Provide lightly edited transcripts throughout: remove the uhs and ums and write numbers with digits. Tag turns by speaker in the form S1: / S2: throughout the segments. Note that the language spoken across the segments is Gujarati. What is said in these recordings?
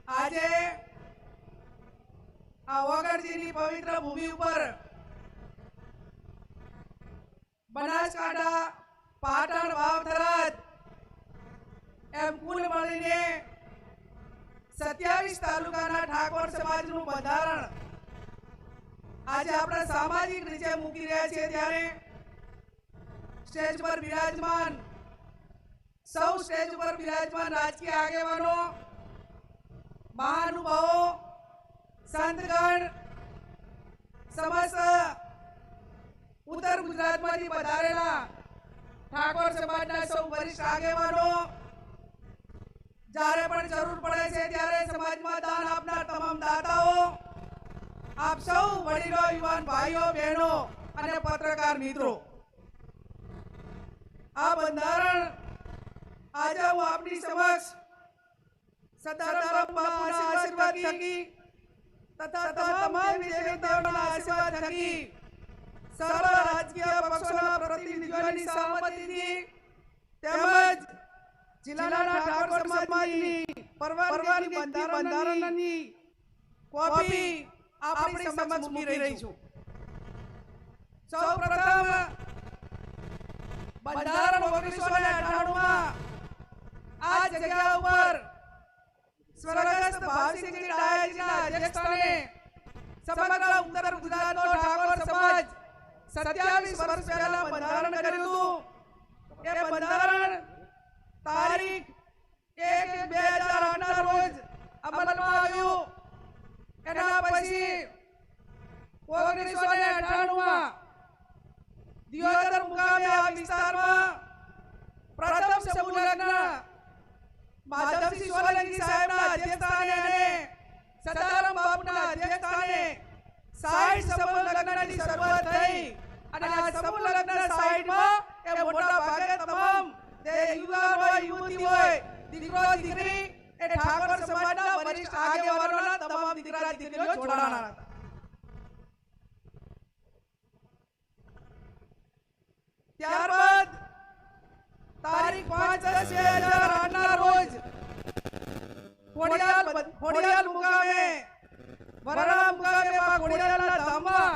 S1: આજે આ વગરજીની પવિત્ર ભૂમિ ઉપર બનાસકાંઠા, પાટણ, વાવ, થરાદ એમ કુલ મળીને 27 તાલુકાના ઠાકોર સમાજનું બંધારણ આજે આપણે સામાજિક રીતે મૂકી રહ્યા છીએ ત્યારે સ્ટેજ પર બિરાજમાન સૌ સ્ટેજ પર બિરાજમાન રાજકીય આગેવાનો, મહાનુભાવો, સંતગણ, સમસ્ત ઉત્તર ગુજરાતમાંથી પધારેલા ઠાકોર સમાજના સૌ વરિષ્ઠ આગેવાનો, જ્યારે પણ જરૂર પડે છે ત્યારે સમાજમાં દાન આપનાર તમામ દાતાઓ, આપ સૌ વડીલો, યુવાન ભાઈઓ, બહેનો અને પત્રકાર મિત્રો, આ બંધારણ આજે હું આપની સમક્ષ સદારામ બાપુના આશીર્વાદ થકી તથા તમામ દેવતાઓના આશીર્વાદ થકી સર્વ રાજકીય પક્ષોના પ્રતિનિધિઓની સહમતિથી તેમજ જિલ્લાના ઠાકોર સમાજની પરવાનગી બંધારણની કોપી આપણી સમક્ષ મૂકી રહી છું. સૌપ્રથમ બંધારણ 1998માં આ જગ્યા ઉપર સ્વર્ગસ્થ ભાવસિંહજી ડાયાજીના અધ્યક્ષસ્થાને સમગ્ર ઉત્તર ગુજરાતનો ઠાકોર સમાજ 27 વર્ષ પહેલા બંધારણ કર્યું હતું. એ બંધારણ તારીખ 1/2008 રોજ અમલમાં આવ્યું. એના પછી 1998માં દિયોદર મુકામે આ વિસ્તારમાં પ્રથમ સમૂહ લગ્ન માધવસિંહ સોલંકી સાહેબના અધ્યક્ષસ્થાને અને સદારામ બાપુના અધ્યક્ષસ્થાને 60 સમૂહ લગ્નની શરૂઆત થઈ અને આ સમૂહ લગ્ન સાઈડમાં એ મોટા ભાગે તમામ જે યુવાન હોય, યુવતી હોય, દીકરો દીકરી એ ઠાકોર સમાજના વરિષ્ઠ આગેવાનોના તમામ દીકરા દીકરીઓ જોડાણા હતા. ત્યારબાદ તારીખ 5/10/2008 રોજ ખોડિયાલ મુકામે વરણા મુકામે ખોડિયાલના ધામમાં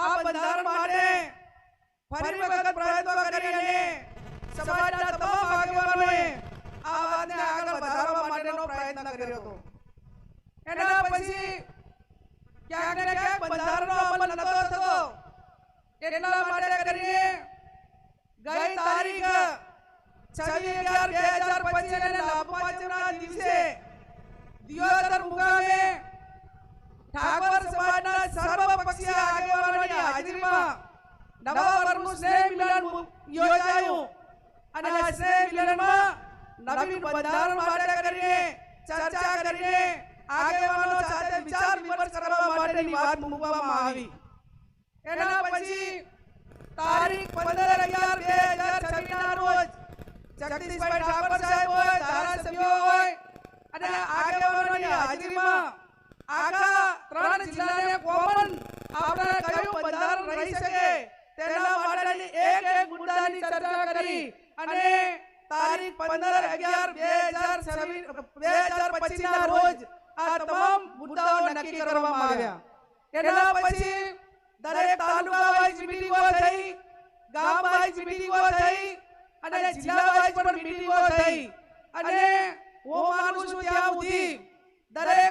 S1: આ બંધારણ માટે ફરી વખત પ્રયત્નો કરી અને સમાજના તમામ આગેવાનોએ આ વાતને આગળ વધારવા માટેનો પ્રયત્ન કર્યો હતો. એના પછી ક્યાંક ને ક્યાંક બંધારણનો અમલ નતો થતો. એટલા માટે કરીને ગઈ તારીખ 26/11/2025 અને લાભ પાંચમના દિવસે દિયોદર મુકામે ઠાકોર સમાજના સર્વપક્ષીય આગેવાનોની હાજરીમાં નવા વર્ષનું સ્નેહ મિલન યોજાયું અને આ સ્નેહ મિલનમાં નવીન બંધારણ માટે કરીને ચર્ચા કરીને આગેવાનો સાથે વિચાર વિમર્શ કરવા માટેની વાત મૂકવામાં આવી. એના પછી તારીખ 15/11/2026 રોજ જગદીશભાઈ ઠાકોર સાહેબ હોય, ધારાસભ્યો હોય અને આગેવાનોની હાજરીમાં આખા 3 જિલ્લાને કોમન આપણે કયું બંધારણ રહી શકે તેના માટેની એક મુદ્દાની ચર્ચા કરી અને તારીખ 15/11/2025 ના રોજ આ તમામ મુદ્દાઓ નક્કી કરવામાં આવ્યા. એના પછી દરેક તાલુકા વાઇઝ મીટિંગો થઈ, ગામ વાઇઝ મીટિંગો થઈ અને જિલ્લા વાઇઝ પણ મીટિંગો થઈ અને હું માનું છું ત્યાં સુધી દરેક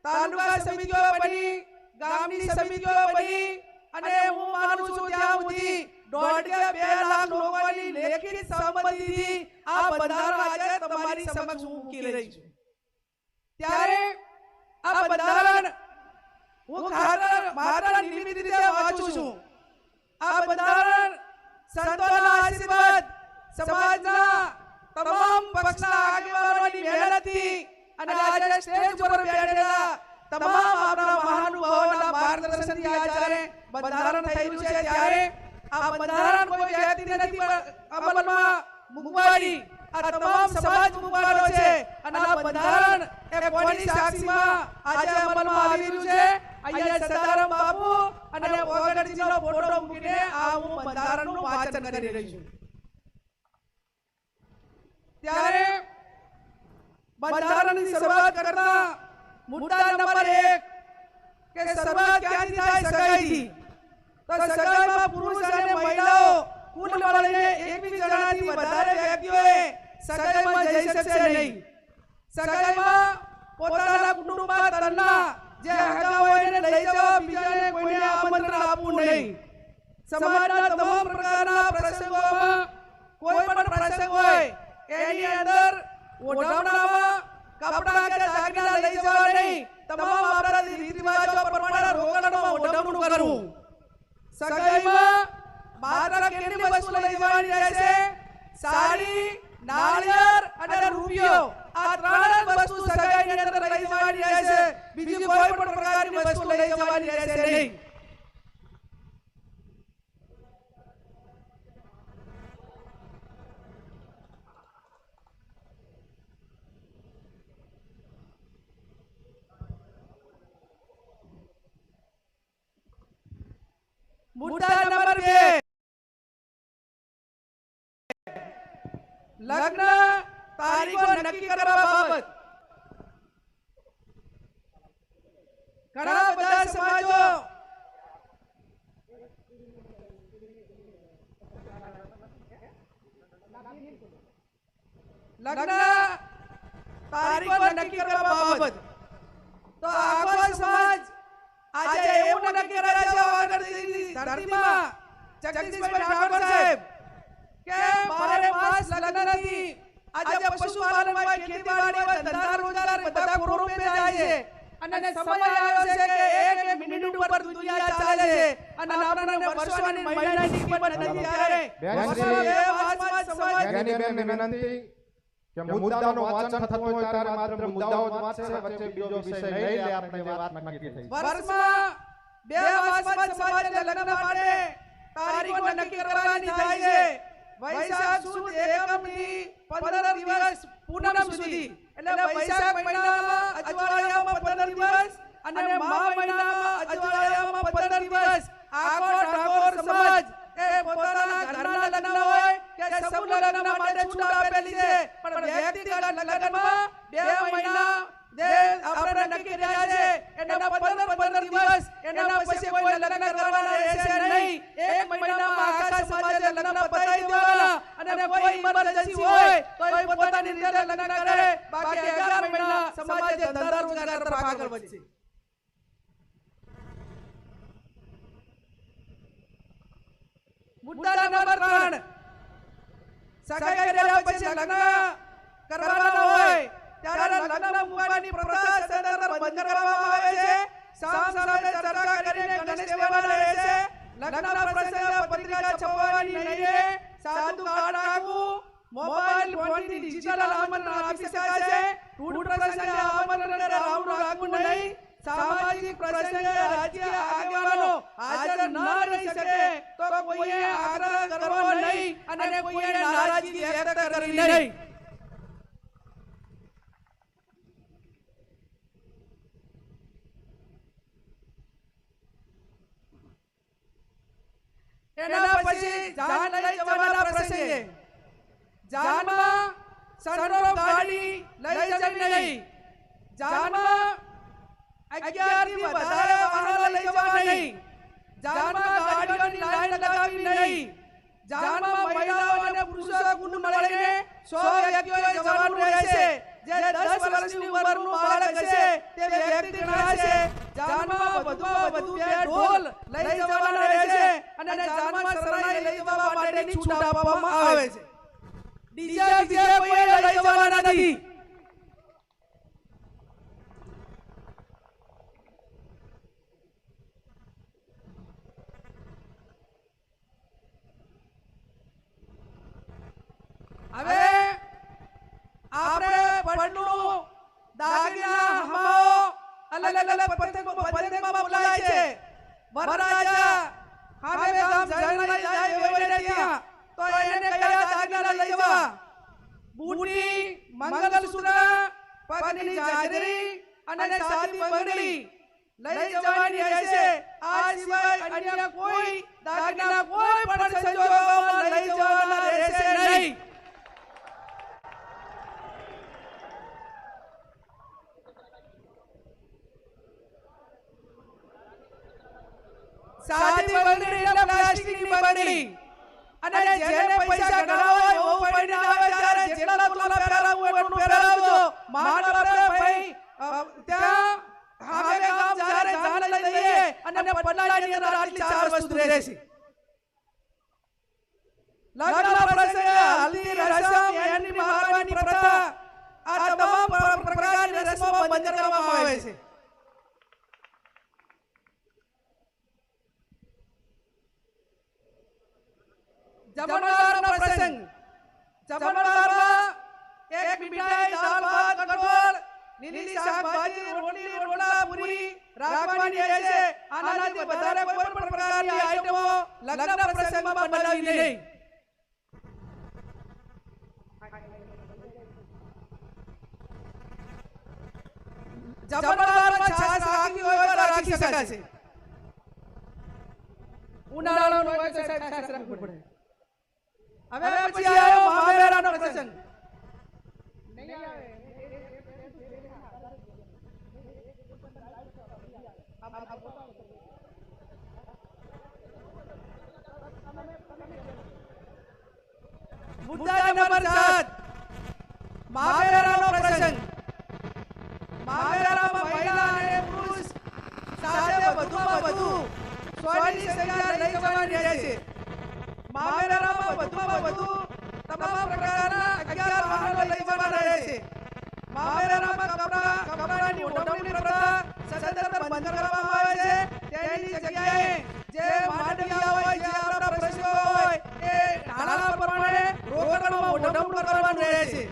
S1: તાલુકા સમિતિઓ બની, ગામની સમિતિઓ બની અને હું માનું છું ત્યાં સુધી 1.5 કે 2 લાખ લોકોની લેખિત સંમતિથી આ બંધારણ આજે તમારી સમક્ષ મૂકી રહી છું. ત્યારે આ બંધારણ હું માત્ર નિયમિત રીતે વાંચું છું. આ બંધારણ સંતોના આશીર્વાદ, સમાજના તમામ પક્ષના આગેવાનોની મહેનતથી અને આજે સ્ટેજ પર બેઠેલા તમામ આપણા મહાનુભાવોના માર્ગદર્શનથી આજે બંધારણ થયું છે. ત્યારે આ બંધારણ કોઈ વ્યક્તિને નથી અમલમાં મૂકવાની, આ તમામ સમાજ મૂકવાનો છે અને આ બંધારણ એ કોની સાક્ષીમાં આજે અમલમાં આવી રહ્યું છે. અહીંયા સદારામ બાપુ અને ઓગણજીનો ફોટો મૂકીને આ હું બંધારણનું વાંચન કરી રહી છું. ત્યારે બંધારણની શરૂઆત કરતા મુદ્દા નંબર 1 કે શરૂઆત ક્યાંથી થાય? સગાઈથી. તો સગાઈમાં પુરુષ અને મહિલાઓ કુલ મળીને 21 જણાથી વધારે વ્યક્તિઓએ સગાઈમાં જઈ શકશે નહીં. સગાઈમાં પોતાના કુટુંબમાં તરના જે હગા હોય એને લઈ જવા, બીજાને કોઈને આમંત્રણ આપવું નહીં. સમાજના તમામ પ્રકારના પ્રસંગોમાં કોઈ પણ પ્રસંગ હોય એની અંદર ઓઢવણામાં કપડા કે દાગીના લઈ જવા નહીં. તમામ આપણા રીત રિવાજો પ્રમાણે રોકડમાં ઓઢવણું કરવું. સગાઈમાં માત્ર કેટલી વસ્તુ લઈ જવાની રહેશે? સાડી, નાળિયેર અને રૂપિયો. આ ત્રણ જ વસ્તુ સગાઈની અંદર લઈ જવાની રહેશે. બીજી કોઈ પણ પ્રકારની વસ્તુ લઈ જવાની રહેશે નહીં. મુદ્દા નંબર 2 લગ્ન તારીખો નક્કી કરવા બાબત. ઘણા બધા સમાજો લગ્ન તારીખો નક્કી કરવા બાબત. તો આખો સમાજ આજે એવું નક્કી કરે છે ધરતીમાં જગદીશભાઈ ઠાકોર સાહેબ કે 12 માસ લગ્ન નથી. આજે પશુપાલનમાં, ખેતીવાડીમાં, ધંધા રોજગાર બધા કોરોપે જાય છે અને સમય આવ્યો છે કે એક મિનિટ ઉપર દુનિયા ચાલે છે અને આપણને વર્ષોની મહિનાની કિંમત નથી. ત્યારે
S2: વિનંતી કે મુદ્દાનો વાંચન થતું હોય ત્યારે માત્ર મુદ્દાઓ જ વાંચે, વચ્ચે બીજો વિષય નહીં લે. આપણે જે વાત નક્કી થઈ
S1: વર્ષમાં 2 માસમાં સમાજને લગ્ન માટે તારીખો નક્કી કરવાની થાય છે. વૈશાખ સુદ એકમ થી 15 દિવસ પૂનમ સુધી. એટલે વૈશાખ મહિનામાં અજવાળિયામાં 15 દિવસ અને મહા મહિનામાં અજવાળિયામાં 15 દિવસ આખો ઠાકોર સમાજ એ પોતાના ઘરના લગ્ન હોય કે સમૂહ લગ્ન માટે છૂટ આપેલી છે. પણ વ્યક્તિગત લગ્નમાં 2 મહિના જે આપણે નક્કી રહ્યા છે એના 15 દિવસ, એના પછી કોઈ લગ્ન કરવાના રહેશે નહીં. 1 મહિનામાં આખા સમાજે લગ્ન પતાવી દેવાના અને કોઈ ઇમરજન્સી હોય તો એ પોતાની રીતે લગ્ન કરે. બાકી 11 મહિના સમાજે ધંધા રોજગાર તરફ આગળ વધશે. મુદ્દા નંબર 3 સગાઈ કર્યા પછી લગ્ન કરવાના હોય ત્યારે લગ્ન મૂકવાની પ્રથા સદંતર બંધ કરવામાં આવે છે. સામ સામે ચર્ચા કરીને ગણેશ દેવાના રહે છે. લગ્નના પ્રસંગે પત્રિકા છપાવવાની નહીં. સાદું કાર્ડ રાખવું. મોબાઈલ ફોનથી ડિજિટલ આમંત્રણ આપી શકાય છે. ટૂર પ્રસંગે આમંત્રણ રાઉન્ડ રાખવું નહીં. સામાજિક પ્રસંગે રાજકીય આગેવાનો હાજર ન રહી શકે તો કોઈએ આગ્રહ કરવો નહીં અને કોઈએ નારાજગી વ્યક્ત કરવી નહીં. એના પછી જાન લઈ જવાના પ્રસંગે જાનમાં સનરોપ ગાડી લઈ જવી નહીં. જાનમાં 11 થી વધારે વાહનો લઈ જવા નહીં. જાનમાં ગાડીઓની લાઈન લગાવવી નહીં. જાનમાં મહિલાઓ અને પુરુષો કુલ મળીને 100 વ્યક્તિઓએ જવાનું રહેશે. જે 10 વર્ષની ઉંમરનું બાળક હશે તે વ્યક્તિ ગણાશે. જાનમાં વધુમાં વધુ 2 ઢોલ લઈ જવાના રહેશે અને જાનમાં શરણાઈ લઈ જવા માટેની છૂટ આપવામાં આવે છે. ડીજે કોઈ લઈ જવાના નથી. હવે આપણે પડલું દાગીના હમાઓ અલગ અલગ પતંગમાં બોલાય છે. વરરાજા હામે ગામ જરણાઈ જાય વેવડે ત્યાં તો એને કયા દાગીના લઈ જવા? બુટી, મંગલસૂત્ર, પગની જાજરી અને સાદી બંગડી લઈ જવાની રહેશે. આ સિવાય અન્ય કોઈ દાગીના કોઈ પણ સંજોગોમાં લઈ જવાના રહેશે નહીં. સાદી બંગડી એટલે પ્લાસ્ટિકની બંગડી અને જેને પૈસા ઘણા હોય બહુ પડીને આવે ત્યારે જેટલા તોલા પહેરાવું એટલું પહેરાવજો માંડ આપણે ભાઈ ત્યાં હામે ગામ જ્યારે જાન લઈ લઈએ અને પટલાની અંદર આટલી ચાર વસ્તુ રહેશે લગ્ન પ્રસંગે હલ્દી રસમ એની મારવાની પ્રથા આ તમામ પ્રકારની રસમો બંધ કરવામાં આવે છે જમણવારનો પ્રસંગ જમણવારમાં એક મીઠાઈ દાળ ભાત કઠોળ લીલી શાકભાજી રોટલી રોટલા પૂરી રાખવાની રહે છે આનાથી વધારે કોઈ પણ પ્રકારની આઈટમો લગ્ન પ્રસંગમાં બનાવી નહીં જમણવારમાં છાશ રાખવી હોય તો રાખી શકાશે ઉનાળાનો હોય તો સાહેબ છાશ રાખવી પડે હવે પછી આવ્યો મામેરાનો પ્રસંગ મુદ્દા નંબર 7 મામેરાનો પ્રસંગ મામેરામાં મહિલા અને પુરુષ સાથે વધુમાં વધુ 100 ની સંખ્યા લઈ જવાની રહે છે મામેરામાં વધુમાં વધુ તમામ પ્રકારના 11 વાહનો લઈ જવાના રહે છે મામેરામાં કપડાની ઓઢવણી પ્રથા સદંતર બંધ કરવામાં આવે છે તેની જગ્યાએ જે માંડવિયા હોય જે આપણા પ્રશ્નો હોય એ નાણા પ્રમાણે રોકડમાં ઓઢવણી કરવાનું રહે છે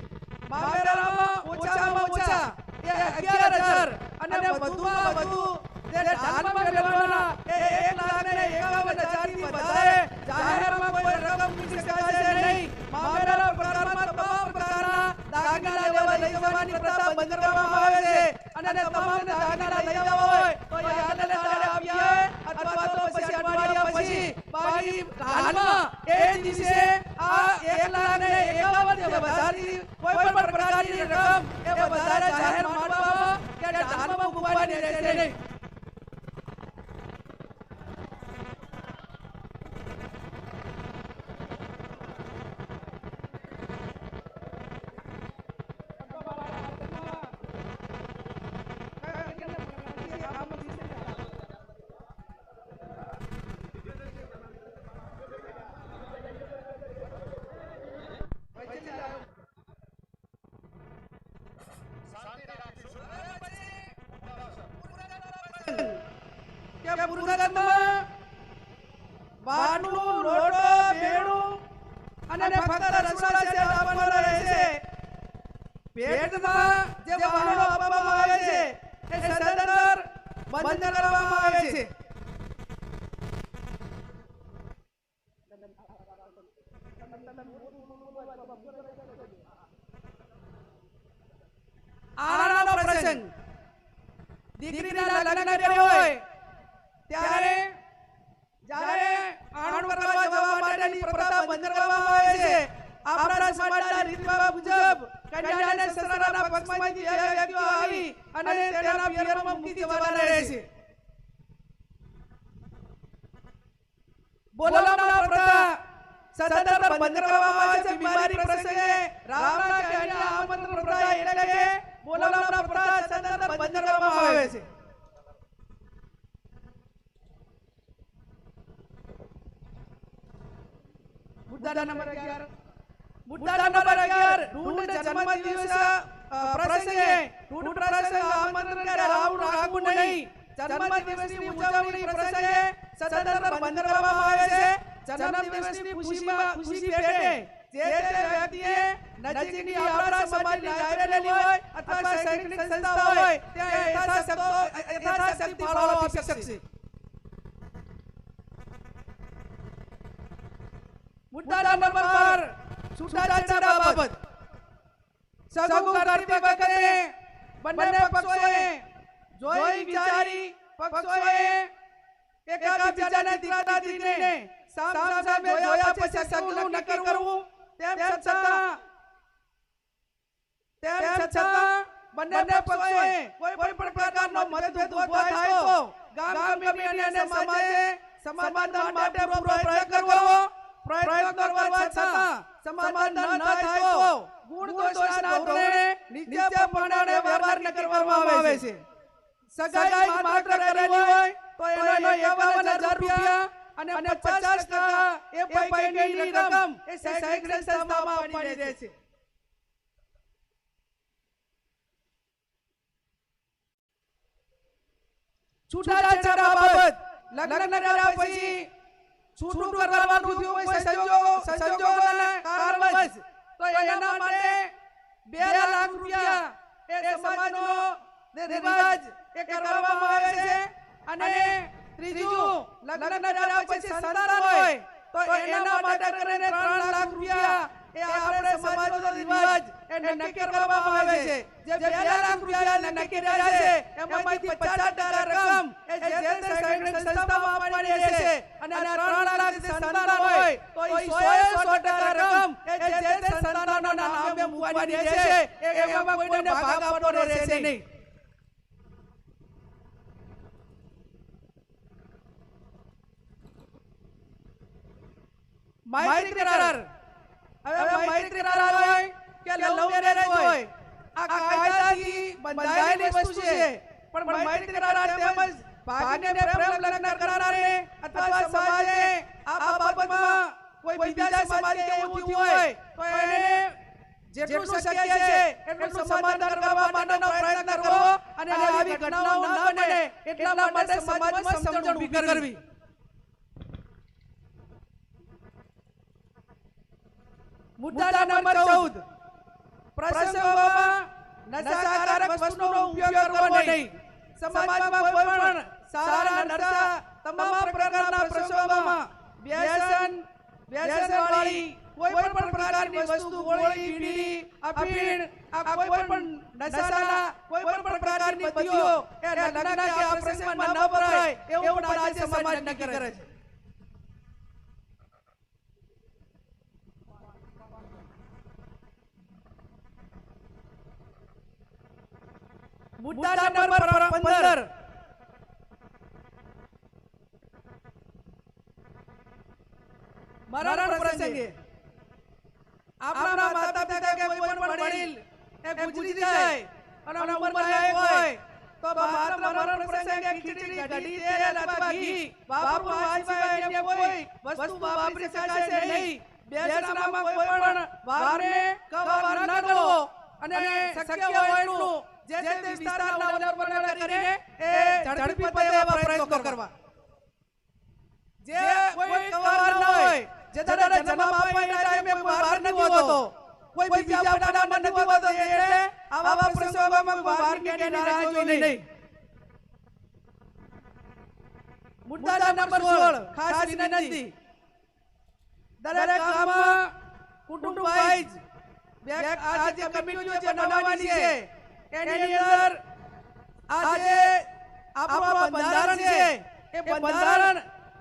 S1: મામેરામાં ઓછામાં ઓછા એ 11,000 અને વધુમાં વધુ જે દાનમાં મેળવવાના એ 1,51,000 થી વધારે જાહેરમાં કોઈ રકમ મૂકી શકાશે નહીં મામેરા પ્રકારમાં તમામ પ્રકારના દાગીના લેવા લઈ જવાની પ્રથા બંધ કરવામાં આવે છે અને તમામ દાગીના લઈ જવા હોય તો યાદને દાડે આવીએ અથવા તો પછી અઠવાડિયા પછી બાકી દાનમાં એ દિવસે આ 1,51,000 થી વધારે કોઈ પણ પ્રકારની રકમ એ વધારે જાહેર માનવામાં કે દાનમાં મૂકવાની રહેશે નહીં કે પુરુષોત્તમમાં વાનું લોટો બેડું અને ફક્ત રસોડા સેટ આપવાનો રહે છે પેટમાં જે વાહનો આપવામાં આવે છે એ સદંતર બંધ કરવામાં આવે છે આનાનો પ્રસંગ દીકરીના લગ્ન કર્યા હોય ત્યારે જ્યારે આણું કરવા જવા માટેની પ્રથા બંધ કરવામાં આવે છે આપણા સમાજના રીતરિવાજ મુજબ કન્યાને સસરાના પક્ષમાંથી બે વ્યક્તિઓ આવી અને તેના પિયરમાં મૂકી દેવાના રહે છે બોલાવવાના પ્રથા સદંતર બંધ કરવામાં આવે છે બીમારી પ્રસંગે રાવણા કે અન્ય આમંત્રણ પ્રથા એટલે કે બોલાવવાના પ્રથા સદંતર બંધ કરવામાં આવે છે મુદ્દા નંબર 11 ઢૂંઢ જન્મદિવસ પ્રસંગે ઢૂંઢ પ્રસંગ આમંત્રણ કે રાવણ રાખવું નહીં જન્મદિવસની ઉજવણી પ્રસંગે સદંતર બંધ કરવામાં આવે છે જન્મદિવસની ખુશી પેટે જે વ્યક્તિએ નજીકની આપણા સમાજની લાઇબ્રેરી હોય અથવા શૈક્ષણિક સંસ્થા હોય ત્યાં યથાશક્તિ ફાળો આપી શકશે મુદ્દા નંબર 12 છૂટાછેડા બાબત સગું કરતી વખતે બંને પક્ષોએ જોઈ વિચારી પક્ષોએ એકબીજાને દીકરા દીકરીને સામે જોયા પછી સગું નક્કી કરવું તેમ છતાં બંને પક્ષોએ કોઈ પણ પ્રકારનો મતભેદ ઉભો થાય તો ગામ કમિટી અને સમાજે સમાધાન માટે પૂરો પ્રયત્ન કરવો, પ્રયત્ન કરવા છતાં સમાધાન ન થાય તો ગુણ દોષના ધોરણે નીચે પ્રમાણે વ્યવહાર કરવામાં આવે છે. સગાઈ માત્ર કરેલી હોય તો એનો 51,000 રૂપિયા અને 50% એ પૈકીની રકમ એ શૈક્ષણિક સંસ્થામાં આપવાની રહેશે. છૂટાછેડા બાબત લગ્ન કર્યા પછી છૂટું કરવાનું થયું હોય સંજોગોના કારણવશ તો એના માટે 2 લાખ રૂપિયા એ સમાજનો રિવાજ એ કરવામાં આવે છે. અને ત્રીજું, લગ્ન કર્યા પછી સંતાન હોય તો એના માટે કરીને 3 લાખ રૂપિયા એ આપણે સમાજનો રિવાજ એ નક્કી કરવામાં આવે છે. જે 2 લાખ રૂપિયા નક્કી કર્યા છે એમાંથી 50% રકમ એ જે શૈક્ષણિક સંસ્થામાં આપવાની રહેશે. અને 3 લાખ સંતાન હોય તો એ 100% રકમ એ જે સંતાનોના નામે મૂકવાની રહેશે. એમાં કોઈને ભાગ આપવાનો રહેશે નહીં. મૈત્રી કરાર, હવે મૈત્રી કરાર હોય કે લવ મેરેજ હોય, આ કાયદાથી બંધાયેલી વસ્તુ છે. પણ મૈત્રી કરાર તેમજ ભાગીને પ્રેમ લગ્ન કરનારને અથવા સમાજે આ બાબતમાં કોઈ બીજા સમાજે એવું થયું હોય તો એને જેટલું શક્ય છે એટલું સમાધાન કરવા માટેનો પ્રયત્ન કરવો અને આવી ઘટનાઓ ન બને એટલા માટે સમાજમાં સમજણ ઊભી કરવી. મુદ્દા નંબર 14, પ્રસંગોમાં નશાકારક વસ્તુનો ઉપયોગ કરવો નહીં. સમાજમાં કોઈ પણ સારા નશા તમામ પ્રકારના પ્રસંગોમાં વ્યસનવાળી કોઈ પણ પ્રકારની વસ્તુ, ગોળી, બીડી, અફીણ, આ કોઈ પણ નશાના કોઈ પણ પ્રકારની બદીઓ એ લગ્ન કે આ પ્રસંગમાં ન વપરાય એવું પણ આજે સમાજ નક્કી કરે છે. મુદ્દા નંબર 15, મરણ પ્રસંગે આપણા માતા પિતા કે કોઈ પણ વડીલ એ ગુજરી જાય અને ઉંમરલાયક હોય તો માત્ર મરણ પ્રસંગે ખીચડી, કઢી, તેલ અથવા ઘી વાપરવું આ સિવાય અન્ય કોઈ વસ્તુ વાપરી શકાશે નહીં. બેસણામાં કોઈ પણ વારને કવાર ન કરવો અને શક્ય હોય એટલું જે તે વિસ્તારના ઉલ્લંઘન કરીને એ ઝડપી પતે એવા પ્રયત્નો કરવા. જે કોઈ કવાર ન હોય, જે દાદા જન્મ આપવાના ટાઈમે કોઈ વાર નથી હોતો, કોઈ બીજા પટામાં નથી હોતો, એટલે આવા પ્રસંગોમાં વાર કે રાહ જોઈ નહીં. મુદ્દા નંબર 16, ખાસ વિનંતી, દરેક ગામમાં કુટુંબ વાઇઝ આ જે કમિટીઓ જે બનાવવાની છે એની અંદર આજે આપણો બંધારણ છે એ બંધારણ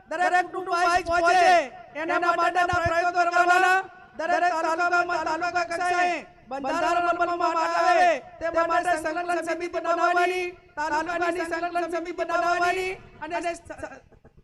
S1: દરેક કુટુંબ વાઇઝ પહોંચે એના માટેના પ્રયત્નો કરવાના. દરેક તાલુકામાં તાલુકા કક્ષાએ બંધારણ અમલમાં આવે તે માટે સંકલન સમિતિ બનાવવાની, તાલુકાની સંકલન સમિતિ બનાવવાની અને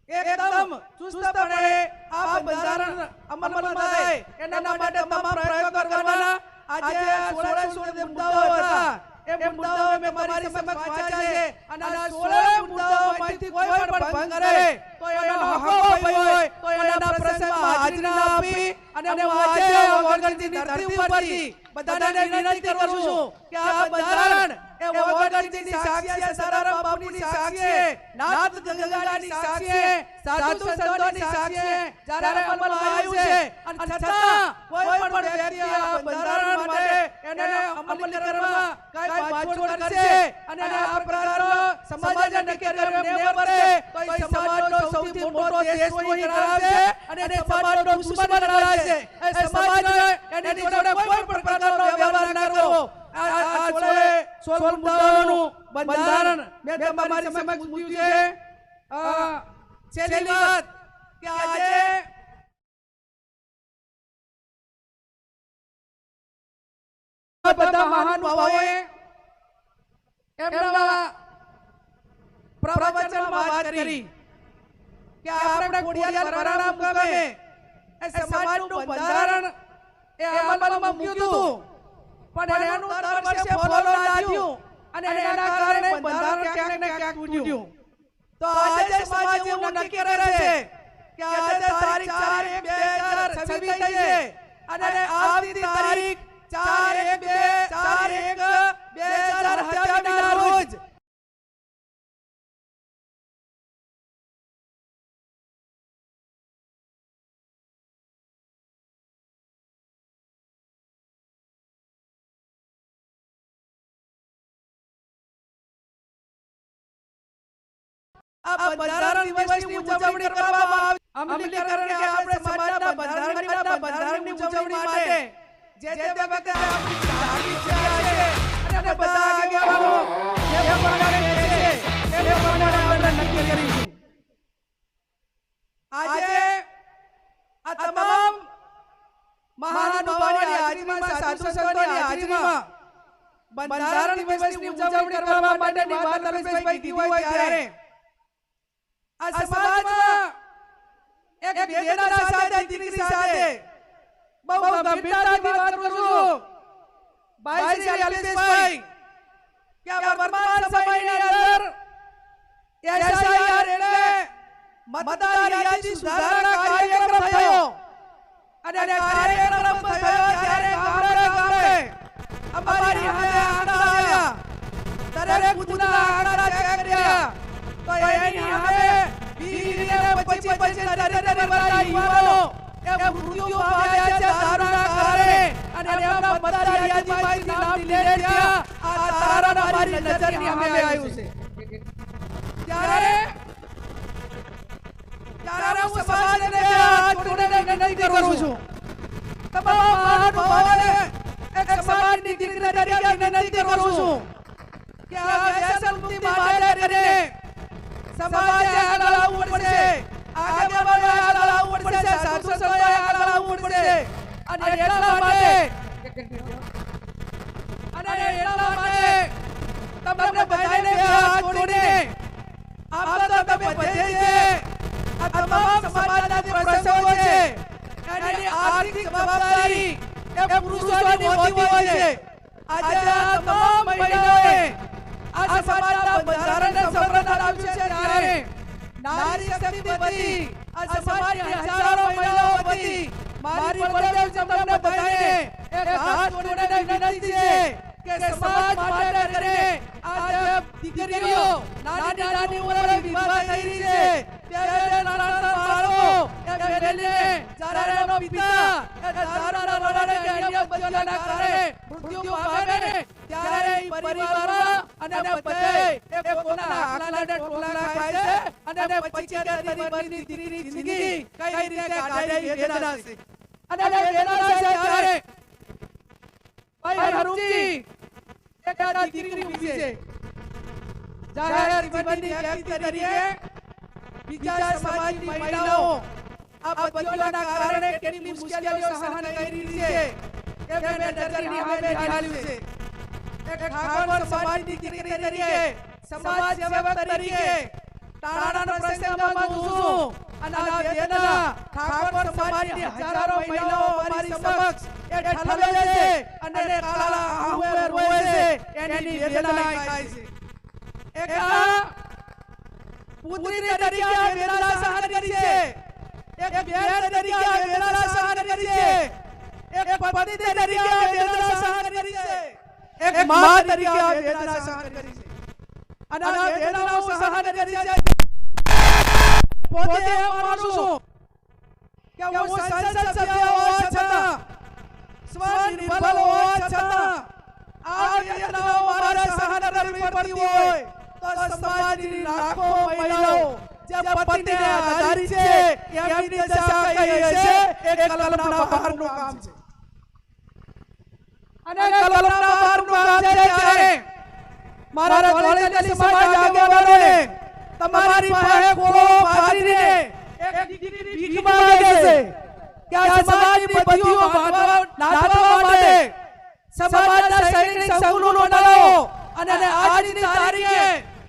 S1: એકદમ ચુસ્તપણે આ બંધારણ અમલમાં થાય એના માટે તમામ પ્રયત્નો કરવાના. આજે 16 મુદ્દાઓ હતા એ મુદ્દાઓ મેં તમારી સમક્ષ વાંચ્યા છે અને આ 16 મુદ્દાઓમાંથી કોઈ પણ ભંગ કરે તો એનો હક હોય તો એના પ્રસંગમાં હાજરી ના આપી અને હું આજે વગરજીની ધરતી ઉપરથી બધાને વિનંતી કરું છું કે આ બંધારણ એ વગરજીની સાક્ષી, સદારામ બાપુની સાક્ષી, નાથ ગંગાની સાક્ષી, સાધુ સંતોની સાક્ષી જ્યારે અમલમાં આવ્યું છે અને છતાં કોઈ પણ વ્યક્તિ આ બંધારણ માટે એને અમલ કરવા કઈ બાજોડ કરશે અને આ પ્રકારનો સમાજને નક્કી કર્યો ને પડે તો એ સમાજનો સૌથી મોટો દેશદ્રોહી ગણાશે અને સમાજનો દુશ્મન ગણાશે. એ સમાજને એની જોડે કોઈ પણ પ્રકારનો વ્યવહાર ન કરવો. આ 16 મુદ્દાઓનું બંધારણ મેં તમારી સમક્ષ મૂક્યું છે. છેલ્લી વાત કે આજે બધા મહાનુભાવોએ એમના પ્રવચનમાં વાત કરી કે આપણે ખોડિયાર ભરાણા મુકામે એ સમાજનું બંધારણ એ અમલમાં મૂક્યું હતું, પણ એનું દર વર્ષે ફોલો ના થયું અને એના કારણે બંધારણ ક્યાંક ને ક્યાંક તૂટ્યું. તો આજે સમાજ એવું નક્કી કરે છે કે આજે તારીખ 4/1/2026 થઈ છે અને આવતી તારીખ 4/1/2027 ના રોજ આ બંધારણ દિવસની ઉજવણી કરવામાં આવે. અમલીકરણ કે આપણે સમાજના બંધારણની ઉજવણી માટે જે વખતે આપણી જાગી છે અને બધા આગેવાનો જે પ્રમાણે કહે છે એ પ્રમાણે આપણે નક્કી કરીશું. આજે આ તમામ મહાનુભાવોની હાજરીમાં, સાધુ સંતોની હાજરીમાં બંધારણ દિવસની ઉજવણી કરવા માટેની વાત રમેશભાઈ કીધી હોય ત્યારે આ સમાજમાં એક વેદના સાથે, દીકરી સાથે બહુ ગંભીરતાથી વાત કરું છું. ભાઈ શ્રી અલ્પેશભાઈ કે વર્તમાન સમયની અંદર SIR એટલે મતદાર યાદી સુધારણા કાર્યક્રમ થયો અને કાર્યક્રમ થયો ત્યારે ગામડે અમારી સામે આંકડા આવ્યા. દરેક બુથના આંકડા ચેક કર્યા તો એની સામે 25 વર્ષના યુવાનો એ મૃત્યુ પામ્યા છે દારૂના કારણે અને એમના મતદાર યાદીમાંથી નામ ડિલીટ થયા. આ તારણ અમારી નજરની સામે આવ્યું છે. ત્યારે હું સમાજને હાથ જોડીને વિનંતી કરું છું, તમામ મહાનુભાવોને એક સમાજની દીકરી તરીકે વિનંતી કરું છું કે આ વ્યસન મુક્તિ માટે કરીને સમાજે આગળ આવવું પડશે, આગેવાનોએ આગળ આવવું પડશે, સાધુ સંતોએ આગળ આવવું પડશે અને એટલા માટે તમને બધાને હાથ જોડીને આપ તો તમે બધે છે આ તમામ સમાજના જે પ્રસંગો છે એની આર્થિક જવાબદારી એ પુરુષોની હોતી હોય છે. આજે આ તમામ મહિલાઓએ આ સમાજના બંધારણને સમર્થન આપ્યું છે ત્યારે નારી શક્તિ વતી આ સમાજની હજારો મહિલાઓ વતી મારી પરદેશ તમને બધાને એક હાથ જોડીને વિનંતી છે કે સમાજ માટે કરીને આ દીકરીઓ નાની ઉંમરે વિવાહ થઈ રહી છે, બે નાના બાળકો એ બેને જ્યારે એનો પિતા એ દારૂના રોડે કે અન્ય બચ્ચાના કારણે મૃત્યુ પામે ને ત્યારે એ પરિવારમાં અને બધે એ પોતાના આખલાને ટોલા ખાય છે અને પછી કે પરિવારની દીકરીની જિંદગી કઈ રીતે કાઢે એ વેદના છે. અને વેદના છે ત્યારે ભાઈ હરુજી એક આ દીકરી ઊભી છે. જાહેર જીવનની વ્યક્તિ તરીકે બીજા સમાજની મહિલાઓ આ બચ્ચાના કારણે કેટલી મુશ્કેલીઓ સહન કરી રહી છે એ મેં નજરની સામે નિહાળ્યું છે. એક ઠાકોર સમાજની દીકરી તરીકે, સમાજ સેવક તરીકે તાળાના પ્રસંગમાં છું અને આ વેદના ઠાકોર સમાજની હજારો મહિલાઓ અમારી સમક્ષ એ ઠલવે છે અને કાળા આંખે રોવે છે એની વેદના થાય છે. એક પુત્રી તરીકે આ વેદના સહન કરી છે, એક બેન તરીકે આ વેદના સહન કરી છે, એક પત્ની તરીકે આ વેદના સહન કરી છે, એક માં તરીકે આ વેદના સહન કરી છે અને આ વેદનાઓ સહન કરી છે. પોતે એમ માનું છું કે હું સંસદ સભ્ય હોવા છતાં, સ્વનિર્ભર હોવા છતાં આ વેદનાઓ મારે સહન કરવી પડતી હોય તો સમાજની લાખો મહિલાઓ જે પતિને આધારિત છે એમની દશા કઈ હશે એ કલ્પના બહારનું કામ છે. અને કલ્પના બહારનું કામ છે ત્યારે મારા કોલેજની સમાજ આગેવાનોને તમારી પાસે ખોળો પાડીને એક દીકરી ભીખ માંગે છે કે આ સમાજની બધીઓ નાથવા માટે સમાજના સૈનિક સંઘનો બનાવો અને આજની તારીખે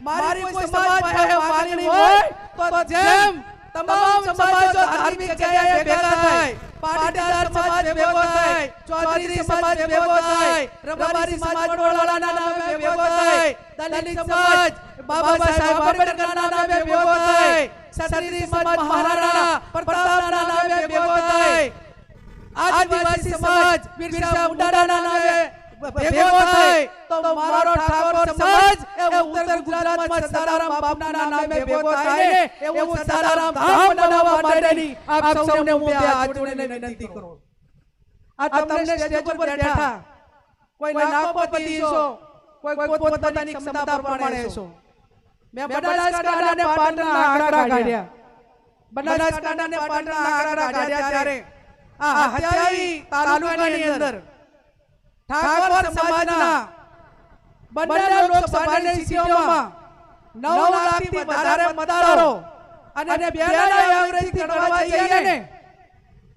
S1: મારી કોઈ સમાજ પાસે માંગણી હોય તો જેમ તમામ સમાજો ધાર્મિક જગ્યાએ ભેગા થાય, પાટીદાર સમાજ ભેગો થાય, ચૌધરી સમાજ ભેગો થાય, રબારી સમાજ વડોદરાના નામે ભેગો થાય, દલિત સમાજ બાબા સાહેબ આંબેડકરના નામે ભેગો થાય, ક્ષત્રિય સમાજ મહારાણા પ્રતાપના નામે ભેગો થાય, આદિવાસી સમાજ બિરસા મુંડાના નામે ભેગો થાય, તો મારો ઠાકોર સમાજ એ ઉત્તર ગુજરાતમાં સદારામ બાપુના નામે ભેગો થાય ને એવું સદારામ ધામ બનાવવા માટેની આપ સૌને હું બે હાથ જોડીને વિનંતી કરું. આ તમને સ્ટેજ ઉપર બેઠા કોઈ લાખોપતિ છો, કોઈ પોતપોતાની ક્ષમતા પ્રમાણે છો. મેં બનાસકાંઠા અને પાટણના આંકડા કાઢ્યા. બનાસકાંઠા અને પાટણના આંકડા કાઢ્યા ત્યારે આ હત્યાવી તાલુકાની અંદર ઠાકોર સમાજના બંને લોકસભાની સીટોમાં 9 લાખથી વધારે મતદારો અને બેના એવરેજથી ગણવા જઈએ ને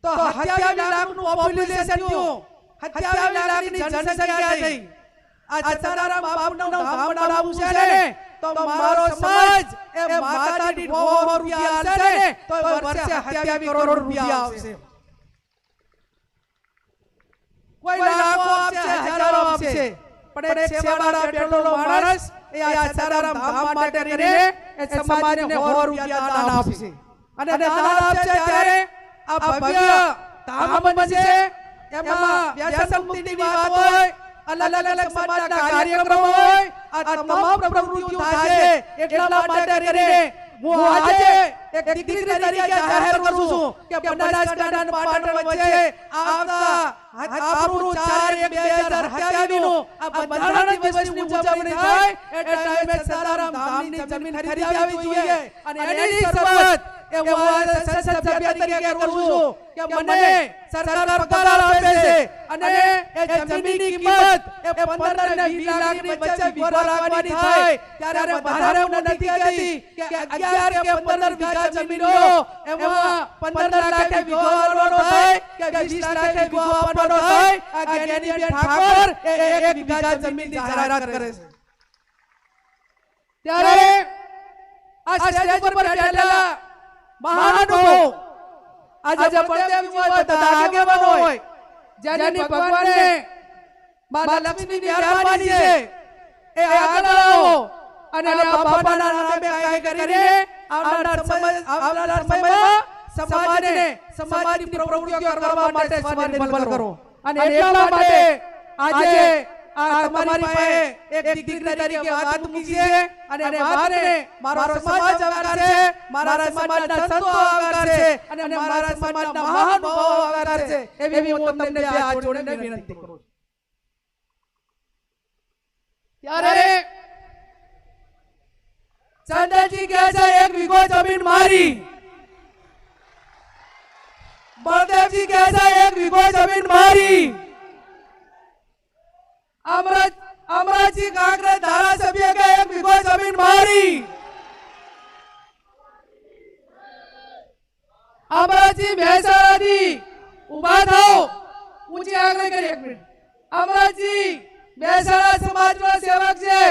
S1: તો 27 લાખનું પોપ્યુલેશન થયું, 27 લાખની જનસંખ્યા થઈ. આ સદારામ બાપુનું ધામ બનાવવું છે ને તો મારો સમાજ એ માતાજી 100 રૂપિયા આલશે ને તો વર્ષે 27 કરોડ રૂપિયા આવશે. કોઈ લાખો આપશે, હજારો આપશે, પણ એક સેવાળા બેઠેલો માણસ એ આ સદારામ ધામ માટે કરીને એ સમાજને 100 રૂપિયા દાન આપશે. અને દાન આપશે ત્યારે આ ભવ્ય ધામ બનશે. એમાં વ્યસન મુક્તિની વાત હોય, અલગ અલગ સમાજના કાર્યક્રમો હોય, આ તમામ પ્રવૃત્તિઓ થાય. એટલા માટે કરીને હું આજે એક દીકરી તરીકે જાહેર કરું છું કે બનાસકાંઠા અને પાટણ વચ્ચે આવતા આપણું 4/1/2027 નું આ બંધારણ દિવસની ઉજવણી થાય એ ટાઈમે સદારામ ધામની જમીન ખરીદી આવી જોઈએ. અને એની શરૂઆત એ હું સંસદ સભ્ય તરીકે કરું છું કે મને સરકાર પગાર આપે છે અને એ જમીનની કિંમત એ 15 અને 20 લાખની વચ્ચે વીઘો રાખવાની થાય. ત્યારે વધારે હું નથી કહેતી કે 11 કે 15 વીઘા જમીન હોય એમાં 15 લાખે વીઘો આપવાનો થાય કે 20 લાખે વીઘો આપવાનો થાય. આ જ્ઞાનીબેન ઠાકોર એ 1 વીઘા જમીનની જાહેરાત કરે છે. ત્યારે આ સ્ટેજ પર બેઠેલા મહાનુભાવો આજે બળદેવ હોય બધા આગેવાનો હોય જેની ભગવાનને માં લક્ષ્મીની મહેરબાની છે એ આગળ આવો અને આ બાપાના નામે કાય કરીને આવનાર સમયમાં સમાજની પ્રવૃત્તિઓ કરવા માટે સ્વનિર્ભર કરો. અને એટલા માટે આજે આ તમારી પાસે એક દીકરી તરીકે વાત મૂકી છે અને વાતને મારો સમાજ આવકાર છે, મારા સમાજના સંતો આવકાર છે અને મારા સમાજના મહાનુભાવો આવકાર છે. એવી હું તમને બે હાથ જોડીને વિનંતી કરું છું. ત્યારે ચંદનજી કહે છે 1 વીઘો જમીન મારી, બળદેવજી કહે છે 1 વીઘો જમીન મારી, અમરાજી કાંકરેજ ધારાસભ્ય કે 1 વીઘો જમીન મારી, અમરાજી મહેસાણાથી ઉભા થાઓ, ઊંચી આગળ કરી 1 મિનિટ. અમરાજી મહેસાણા સમાજનો સેવક છે,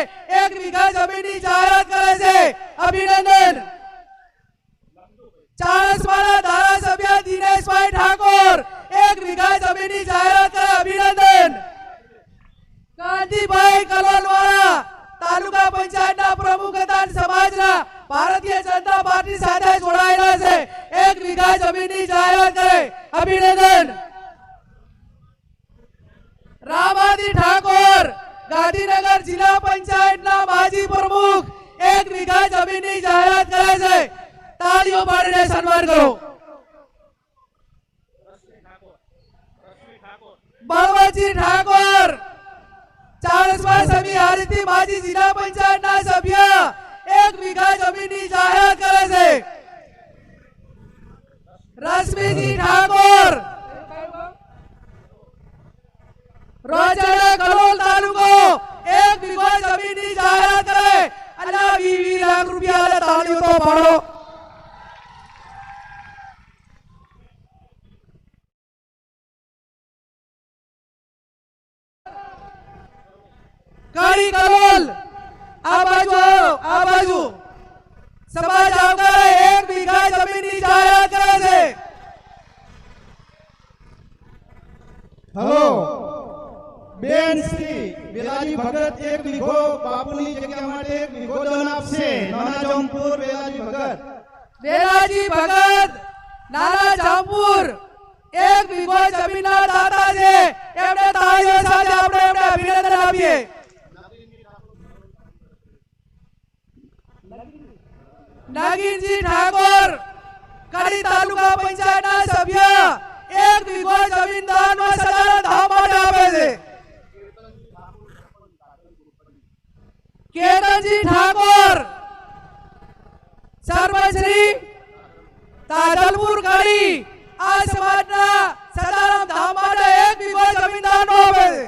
S1: 1 વીઘા જમીનની જાહેરાત કરે છે. અભિનંદન. ચાણસમાના ધારાસભ્ય દિનેશભાઈ ઠાકોર 1 વીઘા જમીનની જાહેરાત કરે. અભિનંદન. કાંતિભાઈ કલોલવાળા તાલુકા પંચાયતના પ્રમુખ હતા, સમાજના ભારતીય જનતા પાર્ટી સાથે જોડાયેલા છે, 1 વીઘા જમીનની જાહેરાત કરે. અભિનંદન. રામાજી ઠાકોર ગાંધીનગર જિલ્લા પંચાયતના માજી પ્રમુખ 1 વીઘા જમીનની જાહેરાત કરે છે. તાળીઓ પાડીને સન્માન કરો. બળવંતજી ઠાકોર ચાણસ્મા સમી હારીથી માજી જિલ્લા પંચાયતના સભ્ય 1 વીઘા જમીનની જાહેરાત કરે છે. રશ્મિજી ઠાકોર રોજડા કલોલ તાલુકો 1 વીઘા જમીનની જાહેરાત કરે. અલ્લાહ 20 લાખ રૂપિયા તાળીઓ તો પાડો. કાળી કલોલ આ બાજુ સમાજ આવકારે 1 વીઘા જમીનની જાહેરાત કરે છે.
S3: હલો બેન શ્રી બેલાજી ભગત 1 વીઘો બાપુની જગ્યા માટે 1 વીઘો દાન આપશે. નાના જામપુર બેલાજી ભગત.
S1: બેલાજી ભગત નાના જામપુર 1 વીઘો જમીનના દાતા છે. એમને તાળીઓ સાથે આપણે એમને અભિનંદન આપીએ. નાગીરજી ઠાકોર કડી તાલુકા પંચાયતના સભ્ય 1 વીઘો જમીન દાનમાં સદાનંદ ધામ માટે આપે છે. કેતનજી ઠાકોર સરપંચ શ્રી તાજલપુર કડી આ સમાજના સદાનંદ ધામ માટે 1 વીઘો જમીન દાનમાં આપે છે.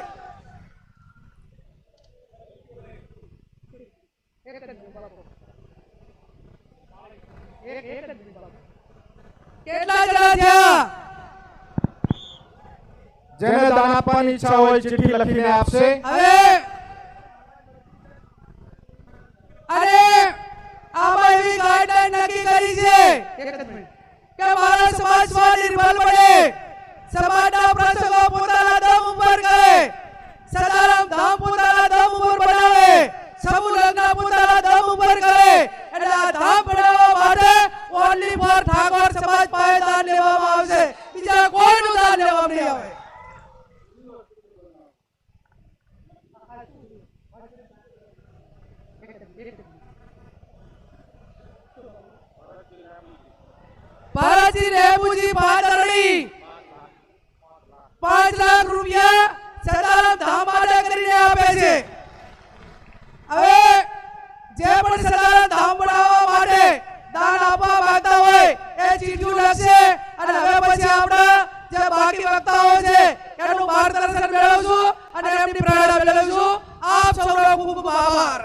S1: કેટલા જણા થયા?
S2: જેને દાન આપવાની ઈચ્છા હોય ચિઠ્ઠી લખીને આપશે.
S1: હવે અને આમાં એવી ગાઈડલાઈન નક્કી કરી છે કે મારા સમાજ સ્વનિર્ભર બને, સમાજના પ્રસંગો પોતાના દમ ઉપર કરે, સદારામ ધામ પોતાના દમ ઉપર બનાવે, સમૂહ લગ્ન પોતાના દમ ઉપર કરે. એટલે આ ધામ બનાવવા માટે ઓનલી ફોર ઠાકોર સમાજ પાસે દાન લેવામાં આવશે. બીજા કોઈનું દાન લેવામાં નહીં આવે. ભારતજી રેબુજી પાદરણી 5 લાખ રૂપિયા સદારામ ધામ માટે કરીને આપે છે. હવે જે પણ સદારામ ધામ બનાવવા માટે દાન આપવા માંગતા હોય એ ચીઠી લખશે અને હવે પછી આપણા જે બાકી વક્તાઓ છે એનું માર્ગદર્શન મેળવશું અને એમની પ્રેરણા મેળવશું. આપ સૌનો ખૂબ ખૂબ આભાર.